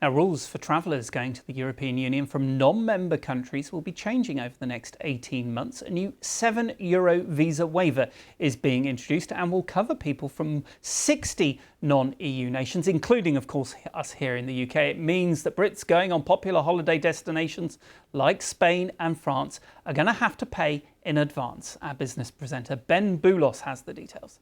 Now, rules for travellers going to the European Union from non-member countries will be changing over the next 18 months. A new €7 visa waiver is being introduced and will cover people from 60 non-EU nations, including, of course, us here in the UK. It means that Brits going on popular holiday destinations like Spain and France are going to have to pay in advance. Our business presenter Ben Boulos has the details.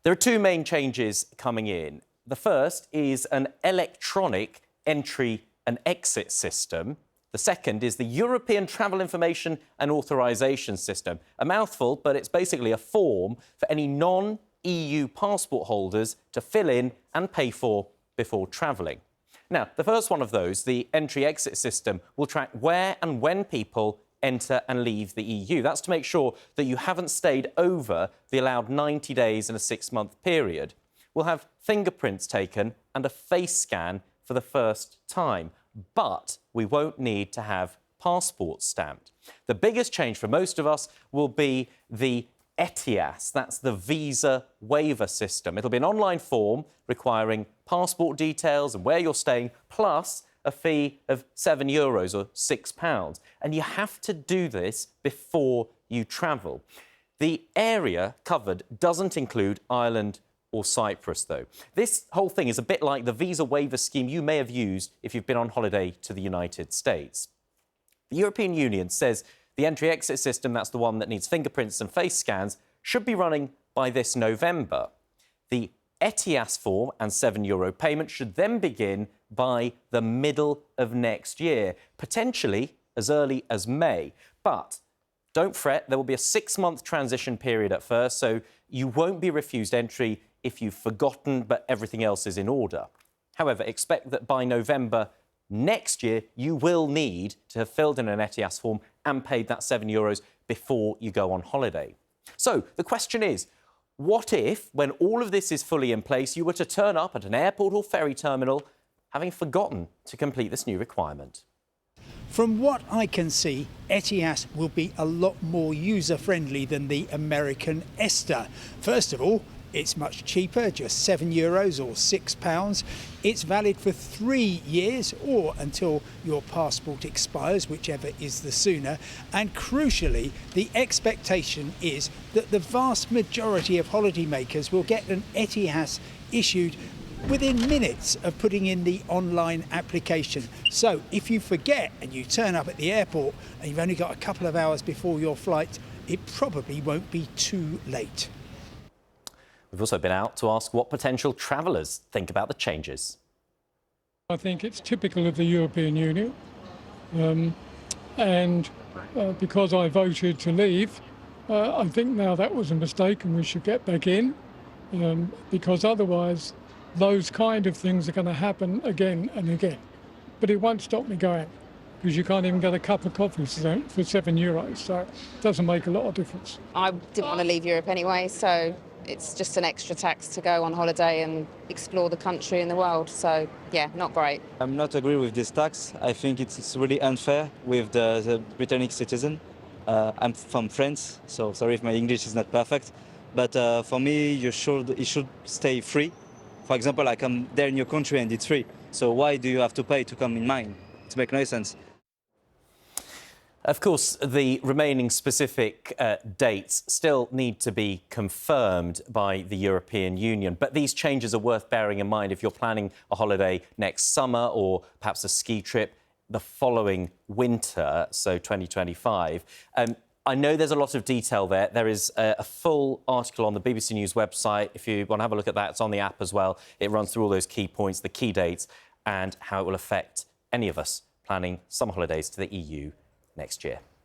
There are two main changes coming in. The first is an electronic entry and exit system. The second is the European Travel Information and Authorisation System. A mouthful, but it's basically a form for any non-EU passport holders to fill in and pay for before travelling. Now, the first one of those, the entry-exit system, will track where and when people enter and leave the EU. That's to make sure that you haven't stayed over the allowed 90 days in a 6-month period. We'll have fingerprints taken and a face scan for the first time, but we won't need to have passports stamped. The biggest change for most of us will be the ETIAS, that's the visa waiver system. It'll be an online form requiring passport details and where you're staying, plus a fee of €7 or £6. And you have to do this before you travel. The area covered doesn't include Ireland or Cyprus, though. This whole thing is a bit like the visa waiver scheme you may have used if you've been on holiday to the United States. The European Union says the entry-exit system, that's the one that needs fingerprints and face scans, should be running by this November. The ETIAS form and €7 payment should then begin by the middle of next year, potentially as early as May. But don't fret, there will be a 6-month transition period at first, so you won't be refused entry if you've forgotten, but everything else is in order. However, expect that by November next year, you will need to have filled in an ETIAS form and paid that €7 before you go on holiday. So the question is, what if, when all of this is fully in place, you were to turn up at an airport or ferry terminal having forgotten to complete this new requirement? From what I can see, ETIAS will be a lot more user-friendly than the American Esta. First of all, it's much cheaper, just €7 or £6. It's valid for 3 years or until your passport expires, whichever is the sooner. And crucially, the expectation is that the vast majority of holidaymakers will get an ETIAS issued within minutes of putting in the online application. So if you forget and you turn up at the airport and you've only got a couple of hours before your flight, it probably won't be too late. We've also been out to ask what potential travellers think about the changes. I think it's typical of the European Union, because I voted to leave, I think now that was a mistake and we should get back in, because otherwise those kind of things are going to happen again and again. But it won't stop me going, because you can't even get a cup of coffee for €7, so it doesn't make a lot of difference. I didn't want to leave Europe anyway, so it's just an extra tax to go on holiday and explore the country and the world. So, yeah, not great. I'm not agree with this tax. I think it's really unfair with the Britannic citizen. I'm from France, so sorry if my English is not perfect. But for me, it should stay free. For example, I come there in your country and it's free. So why do you have to pay to come in mine? It makes no sense. Of course, the remaining specific dates still need to be confirmed by the European Union, but these changes are worth bearing in mind if you're planning a holiday next summer or perhaps a ski trip the following winter, so 2025. I know there's a lot of detail there. There is a full article on the BBC News website. If you want to have a look at that, it's on the app as well. It runs through all those key points, the key dates, and how it will affect any of us planning summer holidays to the EU next year.